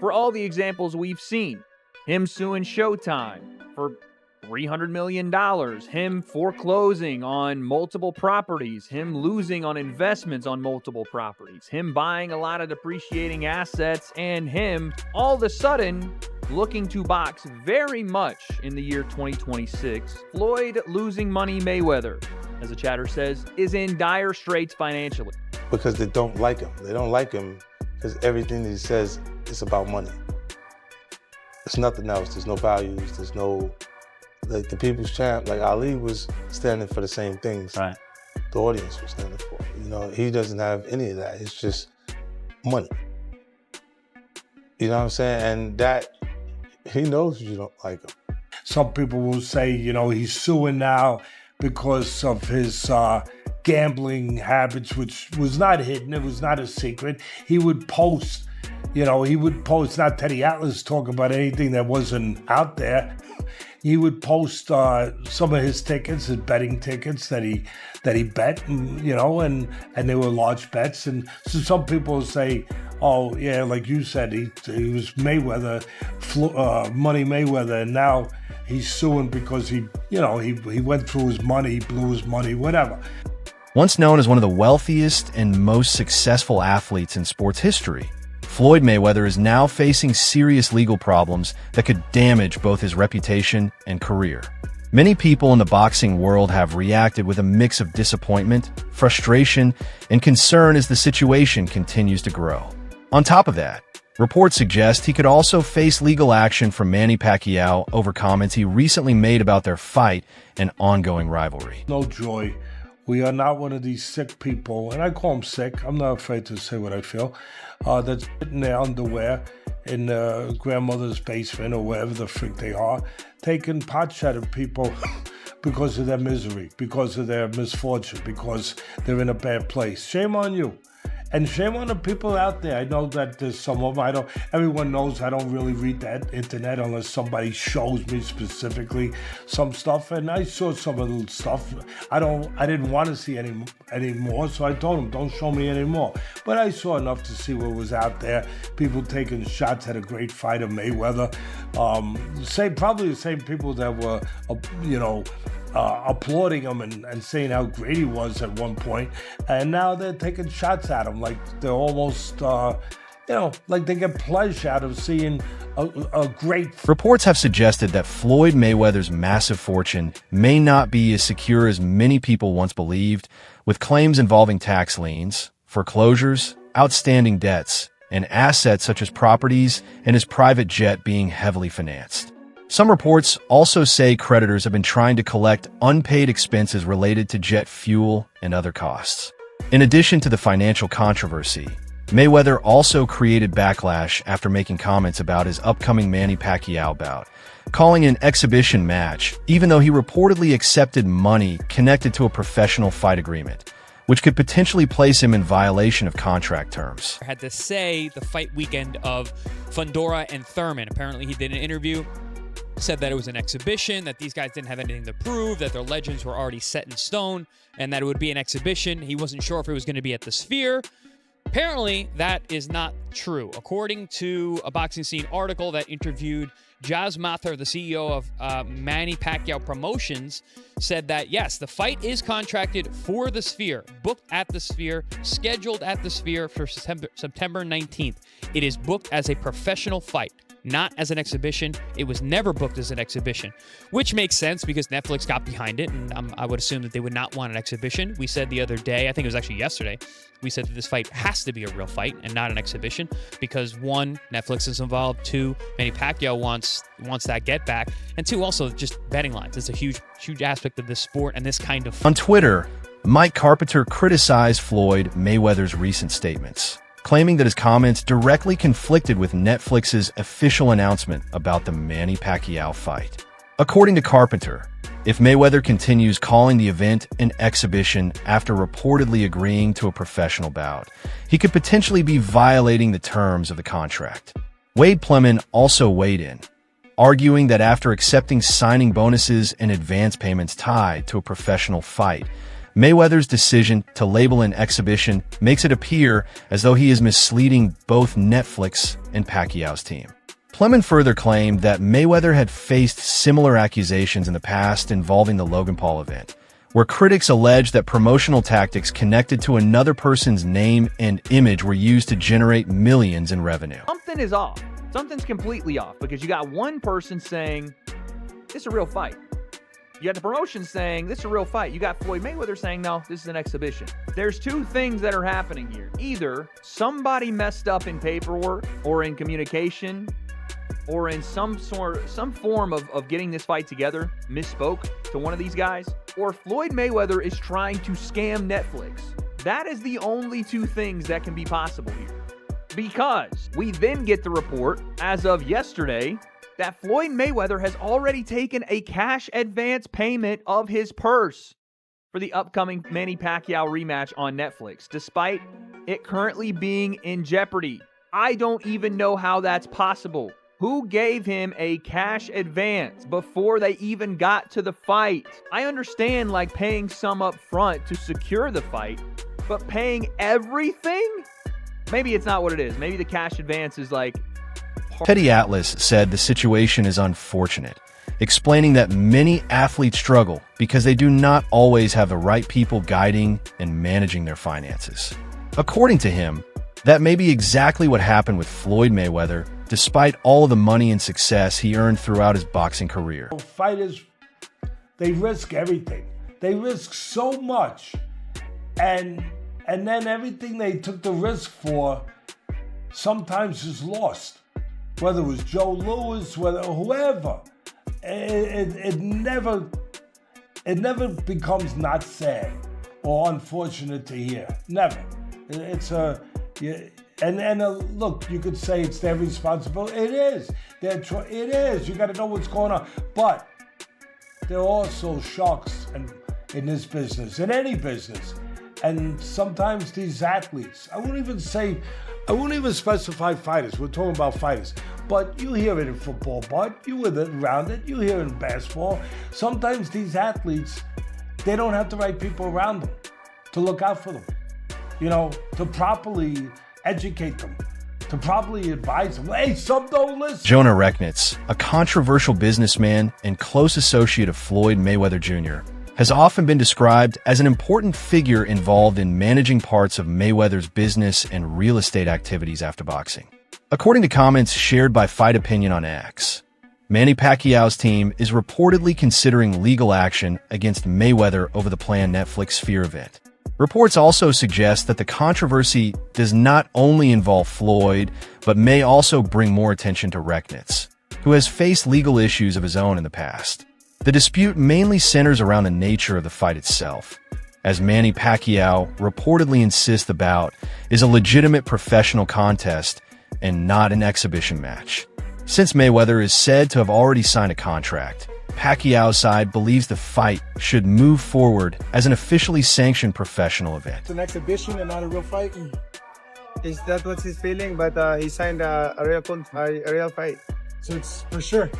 for all the examples we've seen. Him suing Showtime for $300 million, him foreclosing on multiple properties, him losing on investments on multiple properties, him buying a lot of depreciating assets, and him all of a sudden looking to box very much in the year 2026. Floyd losing Money Mayweather, as the chatter says, is in dire straits financially. Because they don't like him. They don't like him because everything that he says is about money. There's nothing else. There's no values. There's no, like the people's champ, like Ali was standing for the same things. Right. The audience was standing for. You know, he doesn't have any of that. It's just money. You know what I'm saying? And that, he knows you don't like him. Some people will say, you know, he's suing now because of his gambling habits, which was not hidden. It was not a secret. He would post, not Teddy Atlas talking about anything that wasn't out there. He would post some of his tickets, his betting tickets that he bet, and they were large bets. And so some people say, oh yeah, like you said, he was Mayweather, Money Mayweather, and now he's suing because he went through his money, he blew his money, whatever. Once known as one of the wealthiest and most successful athletes in sports history, Floyd Mayweather is now facing serious legal problems that could damage both his reputation and career. Many people in the boxing world have reacted with a mix of disappointment, frustration, and concern as the situation continues to grow. On top of that, reports suggest he could also face legal action from Manny Pacquiao over comments he recently made about their fight and ongoing rivalry. No joy. We are not one of these sick people, and I call them sick. I'm not afraid to say what I feel. That's in their underwear in grandmother's basement or wherever the frick they are, taking pot shot at people because of their misery, because of their misfortune, because they're in a bad place. Shame on you. And shame on the people out there. I know that there's some of them. Everyone knows I don't really read that internet unless somebody shows me specifically some stuff. And I saw some of the stuff. I didn't want to see any more, so I told them, don't show me anymore. But I saw enough to see what was out there. People taking shots at a great fighter, Mayweather. Probably the same people that were, applauding him and saying how great he was at one point, and now they're taking shots at him like they're almost, like they get pleasure out of seeing a great. Reports have suggested that Floyd Mayweather's massive fortune may not be as secure as many people once believed, with claims involving tax liens, foreclosures, outstanding debts, and assets such as properties and his private jet being heavily financed. Some reports also say creditors have been trying to collect unpaid expenses related to jet fuel and other costs. In addition to the financial controversy, Mayweather also created backlash after making comments about his upcoming Manny Pacquiao bout, calling it an exhibition match, even though he reportedly accepted money connected to a professional fight agreement, which could potentially place him in violation of contract terms. Had to say the fight weekend of Fundora and Thurman. Apparently he did an interview, said that it was an exhibition, that these guys didn't have anything to prove, that their legends were already set in stone, and that it would be an exhibition. He wasn't sure if it was going to be at the Sphere. Apparently, that is not true. According to a Boxing Scene article that interviewed Jazz Mathur, the CEO of Manny Pacquiao Promotions, said that, yes, the fight is contracted for the Sphere, booked at the Sphere, scheduled at the Sphere for September 19th. It is booked as a professional fight, not as an exhibition. It was never booked as an exhibition, which makes sense because Netflix got behind it, and I would assume that they would not want an exhibition. We said the other day, I think it was actually yesterday, we said that this fight has to be a real fight and not an exhibition because, one, Netflix is involved, two, Manny Pacquiao wants that get back, and two, also just betting lines. It's a huge aspect of this sport and this kind of. On Twitter, Mike Carpenter criticized Floyd Mayweather's recent statements, claiming that his comments directly conflicted with Netflix's official announcement about the Manny Pacquiao fight. According to Carpenter, if Mayweather continues calling the event an exhibition after reportedly agreeing to a professional bout, he could potentially be violating the terms of the contract. Wade Plemon also weighed in, arguing that after accepting signing bonuses and advance payments tied to a professional fight, Mayweather's decision to label an exhibition makes it appear as though he is misleading both Netflix and Pacquiao's team. Plemon further claimed that Mayweather had faced similar accusations in the past involving the Logan Paul event, where critics alleged that promotional tactics connected to another person's name and image were used to generate millions in revenue. Something is off. Something's completely off because you got one person saying, this is a real fight. You got the promotion saying, this is a real fight. You got Floyd Mayweather saying, no, this is an exhibition. There's two things that are happening here. Either somebody messed up in paperwork or in communication or in some form of getting this fight together, misspoke to one of these guys, or Floyd Mayweather is trying to scam Netflix. That is the only two things that can be possible here. Because we then get the report, as of yesterday, that Floyd Mayweather has already taken a cash advance payment of his purse for the upcoming Manny Pacquiao rematch on Netflix, despite it currently being in jeopardy. I don't even know how that's possible. Who gave him a cash advance before they even got to the fight? I understand like paying some up front to secure the fight, but paying everything? Maybe it's not what it is. Maybe the cash advance is like... Teddy Atlas said the situation is unfortunate, explaining that many athletes struggle because they do not always have the right people guiding and managing their finances. According to him, that may be exactly what happened with Floyd Mayweather, despite all of the money and success he earned throughout his boxing career. Fighters, they risk everything. They risk so much. And then everything they took the risk for sometimes is lost. Whether it was Joe Louis, whether whoever. It never becomes not sad or unfortunate to hear. Never. It's a... Look, you could say it's their responsibility. It is. It is. You got to know what's going on. But there are also sharks in this business, in any business. And sometimes these athletes, I won't even specify fighters. We're talking about fighters. But you hear it in football, Bud. You were around it. You hear it in basketball. Sometimes these athletes, they don't have the right people around them to look out for them. You know, to properly educate them, to properly advise them. Hey, some don't listen. Jonah Rechnitz, a controversial businessman and close associate of Floyd Mayweather Jr., has often been described as an important figure involved in managing parts of Mayweather's business and real estate activities after boxing. According to comments shared by Fight Opinion on X, Manny Pacquiao's team is reportedly considering legal action against Mayweather over the planned Netflix Sphere event. Reports also suggest that the controversy does not only involve Floyd, but may also bring more attention to Rechnitz, who has faced legal issues of his own in the past. The dispute mainly centers around the nature of the fight itself, as Manny Pacquiao reportedly insists the bout is a legitimate professional contest and not an exhibition match. Since Mayweather is said to have already signed a contract, Pacquiao's side believes the fight should move forward as an officially sanctioned professional event. It's an exhibition and not a real fight? Is that what he's feeling? But he signed a real fight. So it's for sure?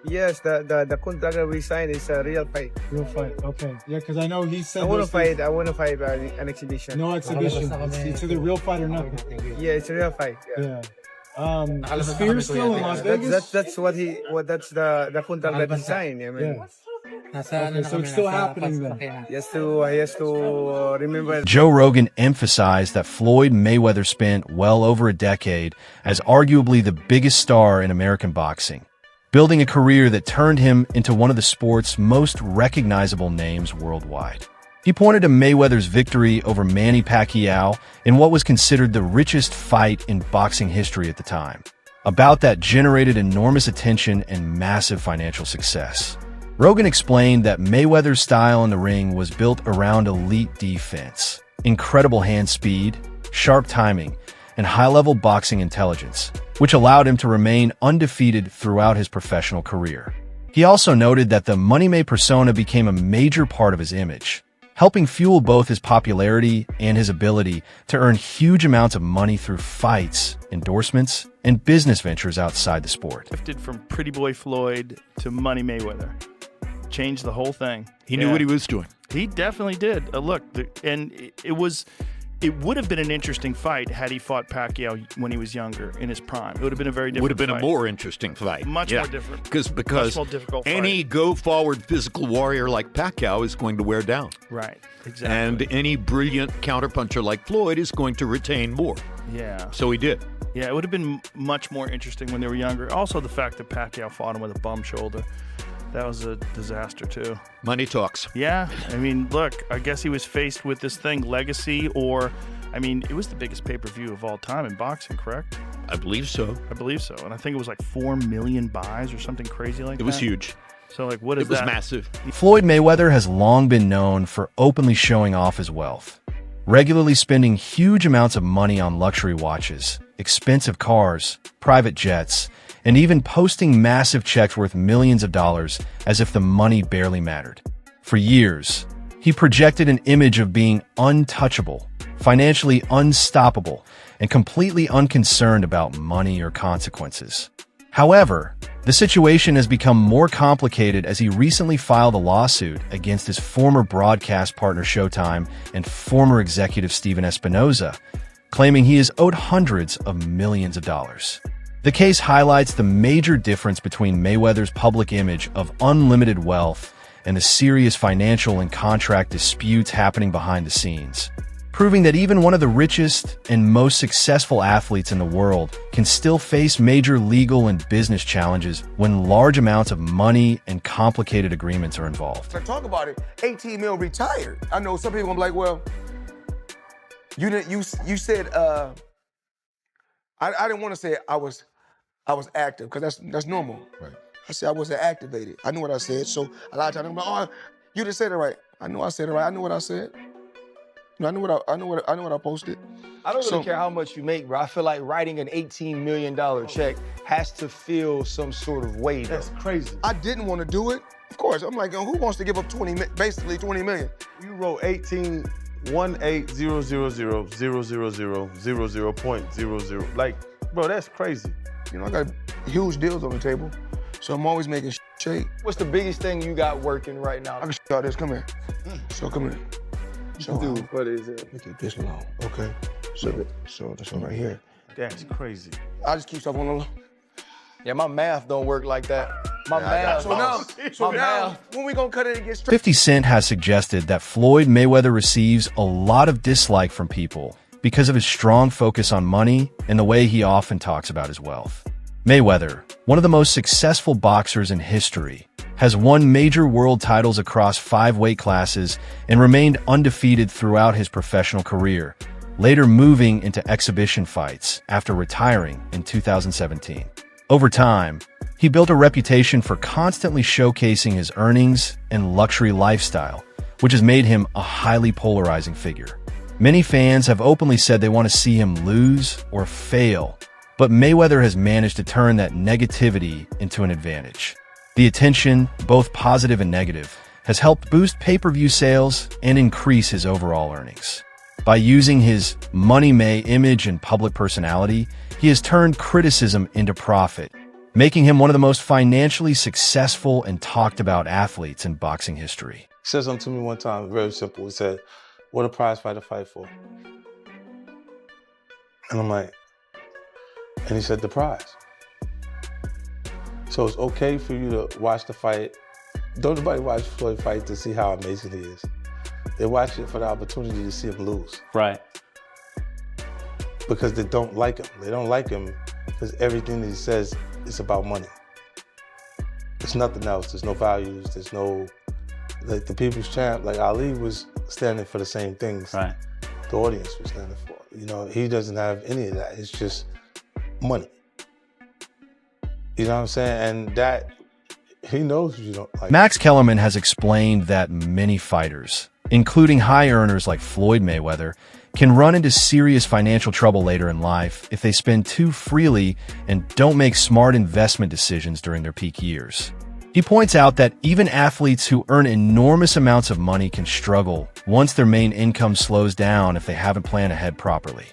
Yes, the contract that we signed is a real fight. Real fight, okay. Yeah, because I know he said... I want to fight an exhibition. No exhibition. It's either real fight or nothing. Yeah, it's a real fight. Yeah. The Sphere still in Las Vegas? That's the contract that he signed. I mean, yeah. Okay, so it's still happening then. He has to remember. Joe Rogan emphasized that Floyd Mayweather spent well over a decade as arguably the biggest star in American boxing, building a career that turned him into one of the sport's most recognizable names worldwide. He pointed to Mayweather's victory over Manny Pacquiao in what was considered the richest fight in boxing history at the time, a bout that generated enormous attention and massive financial success. Rogan explained that Mayweather's style in the ring was built around elite defense, incredible hand speed, sharp timing, and high-level boxing intelligence, which allowed him to remain undefeated throughout his professional career. He also noted that the money-made persona became a major part of his image, helping fuel both his popularity and his ability to earn huge amounts of money through fights, endorsements, and business ventures outside the sport. Shifted from Pretty Boy Floyd to Money Mayweather. changed the whole thing. He knew what he was doing. He definitely did. Look, it would have been an interesting fight had he fought Pacquiao when he was younger, in his prime. It would have been a very different fight. Would have been a more interesting fight. Much more different. Because Much more difficult any go-forward physical warrior like Pacquiao is going to wear down. Right, exactly. And any brilliant counterpuncher like Floyd is going to retain more. Yeah. So he did. Yeah, it would have been much more interesting when they were younger. Also, the fact that Pacquiao fought him with a bum shoulder. That was a disaster, too. Money talks. Yeah. I mean, look, I guess he was faced with this thing, legacy, or, I mean, it was the biggest pay-per-view of all time in boxing, correct? I believe so. I believe so. And I think it was like 4 million buys or something crazy like that. It was huge. So, like, what is that? It was massive. Floyd Mayweather has long been known for openly showing off his wealth, regularly spending huge amounts of money on luxury watches, expensive cars, private jets, and even posting massive checks worth millions of dollars as if the money barely mattered. For years, he projected an image of being untouchable, financially unstoppable, and completely unconcerned about money or consequences. However, the situation has become more complicated as he recently filed a lawsuit against his former broadcast partner Showtime and former executive Steven Espinoza, claiming he is owed hundreds of millions of dollars. The case highlights the major difference between Mayweather's public image of unlimited wealth and the serious financial and contract disputes happening behind the scenes, proving that even one of the richest and most successful athletes in the world can still face major legal and business challenges when large amounts of money and complicated agreements are involved. I talk about it, 18 mil retired. I know some people gonna be like, well, you said, I didn't want to say I was active, because that's normal. Right. I said I wasn't activated. I knew what I said, so a lot of times I'm like, oh, you didn't say it right. I know I said it right. I knew what I said. I knew what I posted. I don't really care how much you make, bro. I feel like writing an $18 million check has to feel some sort of way, though. That's crazy. I didn't want to do it. Of course, I'm like, who wants to give up basically 20 million? You wrote 18,180,000,000.00. Like, bro, that's crazy. You know, I got huge deals on the table, so I'm always making shake. What's the biggest thing you got working right now? I can show this. Come here. So come here. So Dude, what is it? Look at this long. Okay. So this one right here. That's crazy. I just keep stuff on the low. Yeah, my math don't work like that. My math. So now, when we gonna cut it and get straight? 50 Cent has suggested that Floyd Mayweather receives a lot of dislike from people because of his strong focus on money and the way he often talks about his wealth. Mayweather, one of the most successful boxers in history, has won major world titles across 5 weight classes and remained undefeated throughout his professional career, later moving into exhibition fights after retiring in 2017. Over time, he built a reputation for constantly showcasing his earnings and luxury lifestyle, which has made him a highly polarizing figure. Many fans have openly said they want to see him lose or fail, but Mayweather has managed to turn that negativity into an advantage. The attention, both positive and negative, has helped boost pay-per-view sales and increase his overall earnings. By using his money-may image and public personality, he has turned criticism into profit, making him one of the most financially successful and talked-about athletes in boxing history. He said something to me one time, very simple. He said, what a prize fighter fight for? And I'm like, and he said, the prize. So it's okay for you to watch the fight. Don't nobody watch Floyd fight to see how amazing he is. They watch it for the opportunity to see him lose. Right. Because they don't like him. They don't like him because everything that he says is about money. It's nothing else. There's no values. There's no, like the people's champ, like Ali was standing for the same things. Right. The audience was standing for. You know, he doesn't have any of that. It's just money. You know what I'm saying? And that, he knows you don't like. Max Kellerman has explained that many fighters, including high earners like Floyd Mayweather, can run into serious financial trouble later in life if they spend too freely and don't make smart investment decisions during their peak years. He points out that even athletes who earn enormous amounts of money can struggle once their main income slows down if they haven't planned ahead properly.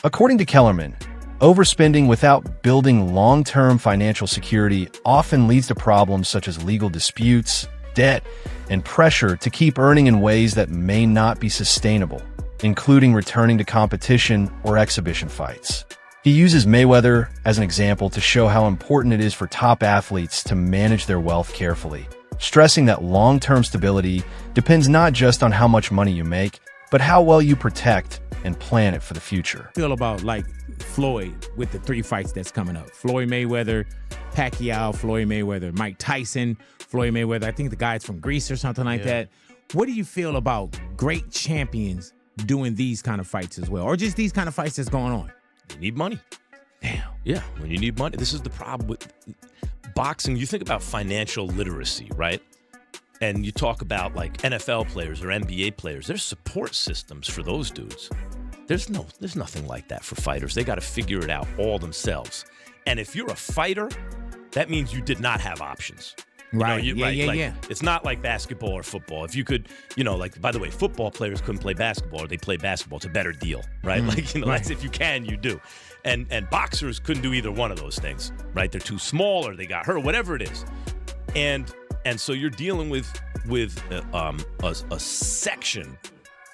According to Kellerman, overspending without building long-term financial security often leads to problems such as legal disputes, debt and pressure to keep earning in ways that may not be sustainable, including returning to competition or exhibition fights. He uses Mayweather as an example to show how important it is for top athletes to manage their wealth carefully, stressing that long-term stability depends not just on how much money you make, but how well you protect and plan it for the future. Feel about like Floyd with the 3 fights that's coming up. Floyd Mayweather, Pacquiao, Floyd Mayweather, Mike Tyson, Floyd Mayweather. I think the guy's from Greece or something like that. What do you feel about great champions doing these kind of fights as well? Or just these kind of fights that's going on? You need money. Damn. Yeah, when you need money. This is the problem with boxing. You think about financial literacy, right? And you talk about like NFL players or NBA players. There's support systems for those dudes. There's nothing like that for fighters. They got to figure it out all themselves. And if you're a fighter, that means you did not have options. Right. Yeah. It's not like basketball or football. If you could, like, by the way, football players couldn't play basketball or they play basketball. It's a better deal, right? That's if you can, you do. And boxers couldn't do either one of those things, right? They're too small or they got hurt, whatever it is. And so you're dealing with a section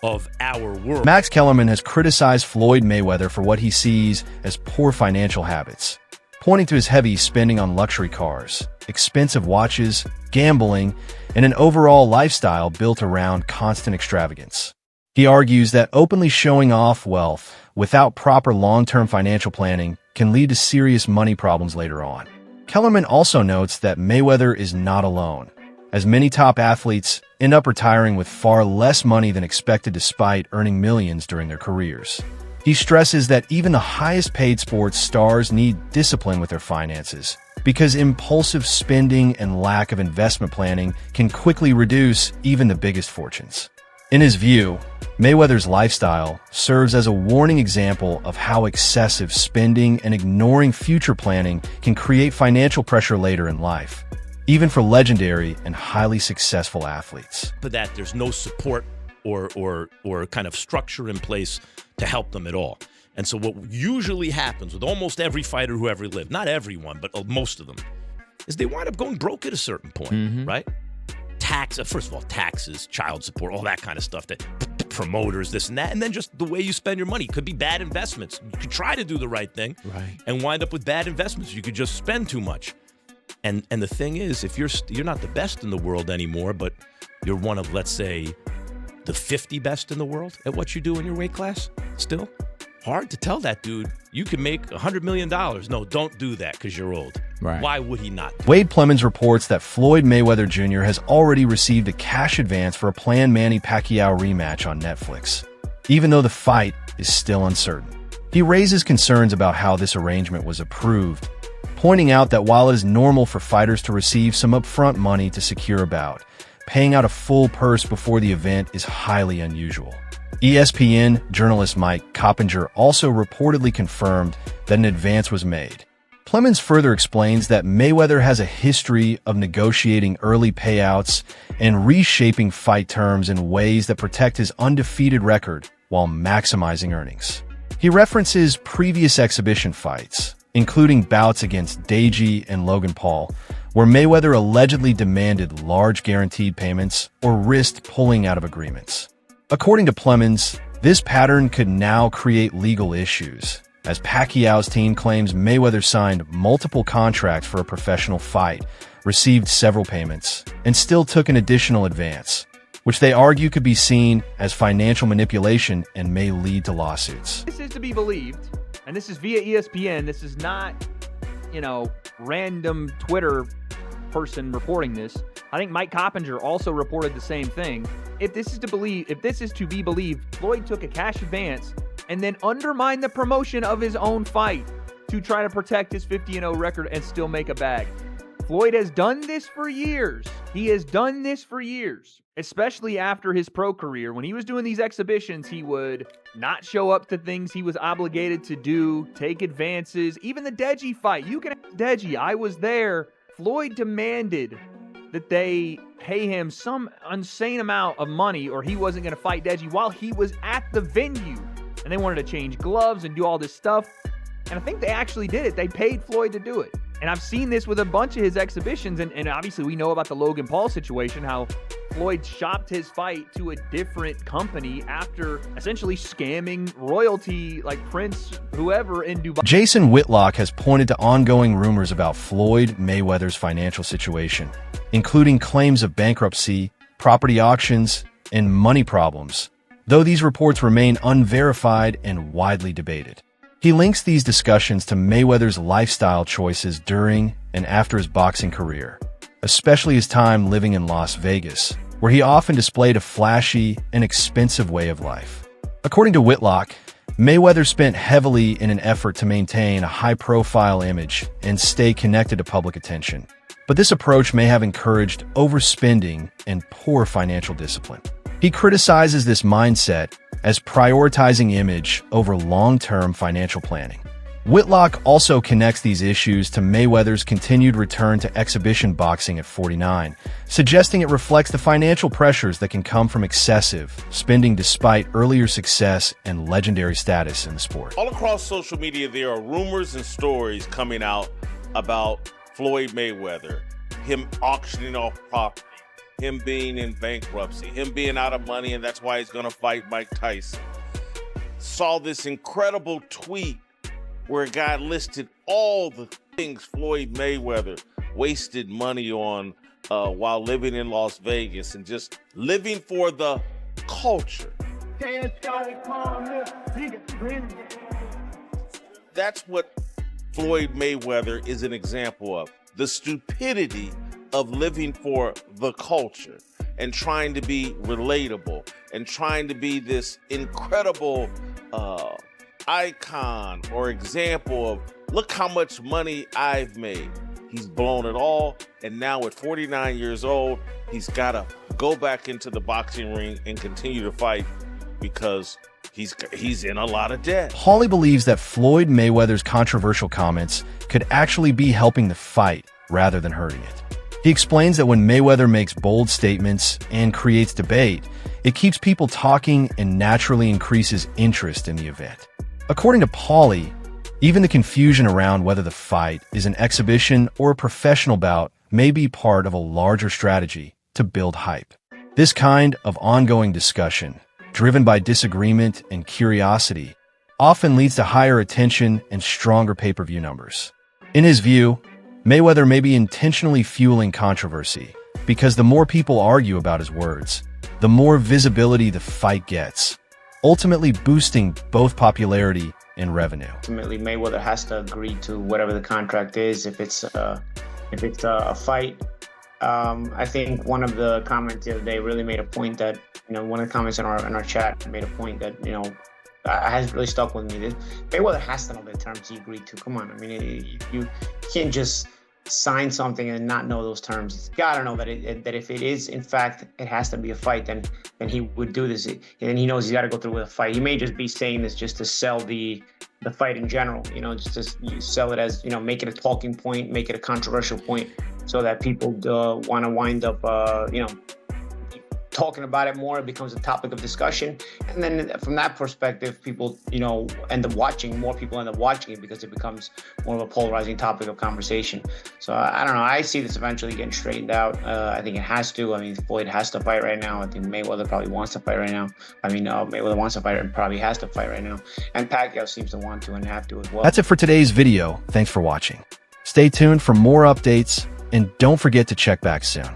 of our world. Max Kellerman has criticized Floyd Mayweather for what he sees as poor financial habits, pointing to his heavy spending on luxury cars, expensive watches, gambling, and an overall lifestyle built around constant extravagance. He argues that openly showing off wealth without proper long-term financial planning can lead to serious money problems later on. Kellerman also notes that Mayweather is not alone, as many top athletes end up retiring with far less money than expected despite earning millions during their careers. He stresses that even the highest-paid sports stars need discipline with their finances, because impulsive spending and lack of investment planning can quickly reduce even the biggest fortunes. In his view, Mayweather's lifestyle serves as a warning example of how excessive spending and ignoring future planning can create financial pressure later in life, even for legendary and highly successful athletes. For that, there's no support or kind of structure in place to help them at all. And so what usually happens with almost every fighter who ever lived, not everyone, but most of them, is they wind up going broke at a certain point, right? First of all, taxes, child support, all that kind of stuff, that promoters, this and that, and then just the way you spend your money. Could be bad investments. You could try to do the right thing and wind up with bad investments. You could just spend too much. And the thing is, if you're not the best in the world anymore, but you're one of, let's say, the 50 best in the world at what you do in your weight class, still hard to tell that dude, you can make $100 million. No, don't do that because you're old. Right. Why would he not? Wade Plemons reports that Floyd Mayweather Jr. has already received a cash advance for a planned Manny Pacquiao rematch on Netflix, even though the fight is still uncertain. He raises concerns about how this arrangement was approved, pointing out that while it is normal for fighters to receive some upfront money to secure a bout, paying out a full purse before the event is highly unusual. ESPN journalist Mike Coppinger also reportedly confirmed that an advance was made. Plemons further explains that Mayweather has a history of negotiating early payouts and reshaping fight terms in ways that protect his undefeated record while maximizing earnings. He references previous exhibition fights, including bouts against Deji and Logan Paul, where Mayweather allegedly demanded large guaranteed payments or risked pulling out of agreements. According to Plemons, this pattern could now create legal issues, as Pacquiao's team claims Mayweather signed multiple contracts for a professional fight, received several payments, and still took an additional advance, which they argue could be seen as financial manipulation and may lead to lawsuits. This is to be believed, and this is via ESPN. This is not, random Twitter person reporting this. I think Mike Coppinger also reported the same thing. If this is to be believed, Floyd took a cash advance and then undermined the promotion of his own fight to try to protect his 50-0 record and still make a bag. Floyd has done this for years. He has done this for years, especially after his pro career. When he was doing these exhibitions, he would not show up to things he was obligated to do, take advances. Even the Deji fight, you can ask Deji, I was there. Floyd demanded that they pay him some insane amount of money or he wasn't going to fight Deji while he was at the venue. And they wanted to change gloves and do all this stuff. And I think they actually did it. They paid Floyd to do it. And I've seen this with a bunch of his exhibitions, and obviously we know about the Logan Paul situation, how Floyd shopped his fight to a different company after essentially scamming royalty like Prince, whoever in Dubai. Jason Whitlock has pointed to ongoing rumors about Floyd Mayweather's financial situation, including claims of bankruptcy, property auctions, and money problems, though these reports remain unverified and widely debated. He links these discussions to Mayweather's lifestyle choices during and after his boxing career, especially his time living in Las Vegas, where he often displayed a flashy and expensive way of life. According to Whitlock, Mayweather spent heavily in an effort to maintain a high-profile image and stay connected to public attention. But this approach may have encouraged overspending and poor financial discipline. He criticizes this mindset as prioritizing image over long-term financial planning. Whitlock also connects these issues to Mayweather's continued return to exhibition boxing at 49, suggesting it reflects the financial pressures that can come from excessive spending despite earlier success and legendary status in the sport. All across social media, there are rumors and stories coming out about Floyd Mayweather, him auctioning off property, him being in bankruptcy, him being out of money, and that's why he's going to fight Mike Tyson. Saw this incredible tweet where a guy listed all the things Floyd Mayweather wasted money on while living in Las Vegas and just living for the culture. That's what Floyd Mayweather is an example of. The stupidity of living for the culture and trying to be relatable and trying to be this incredible icon or example of, look how much money I've made. He's blown it all, and now at 49 years old, he's got to go back into the boxing ring and continue to fight because he's in a lot of debt. Hawley believes that Floyd Mayweather's controversial comments could actually be helping the fight rather than hurting it. He explains that when Mayweather makes bold statements and creates debate, it keeps people talking and naturally increases interest in the event. According to Pauly, even the confusion around whether the fight is an exhibition or a professional bout may be part of a larger strategy to build hype. This kind of ongoing discussion, driven by disagreement and curiosity, often leads to higher attention and stronger pay-per-view numbers. In his view, Mayweather may be intentionally fueling controversy because the more people argue about his words, the more visibility the fight gets, ultimately boosting both popularity and revenue. Ultimately, Mayweather has to agree to whatever the contract is. If it's a fight, I think one of the comments the other day really made a point that, one of the comments in our chat made a point that, has really stuck with me. Mayweather has to know the terms he agreed to. Come on, I mean, you can't just sign something and not know those terms. He's got to know that if it is, in fact, it has to be a fight, then he would do this. And he knows he's got to go through with a fight. He may just be saying this just to sell the fight in general, just to sell it as, make it a talking point, make it a controversial point so that people want to wind up, talking about it more. It becomes a topic of discussion, and then from that perspective, people end up watching. More people end up watching it because it becomes more of a polarizing topic of conversation. So I don't know. I see this eventually getting straightened out. I think it has to. I mean, Floyd has to fight right now. I think Mayweather probably wants to fight right now. Mayweather wants to fight and probably has to fight right now. And Pacquiao seems to want to and have to as well. That's it for today's video. Thanks for watching. Stay tuned for more updates, and don't forget to check back soon.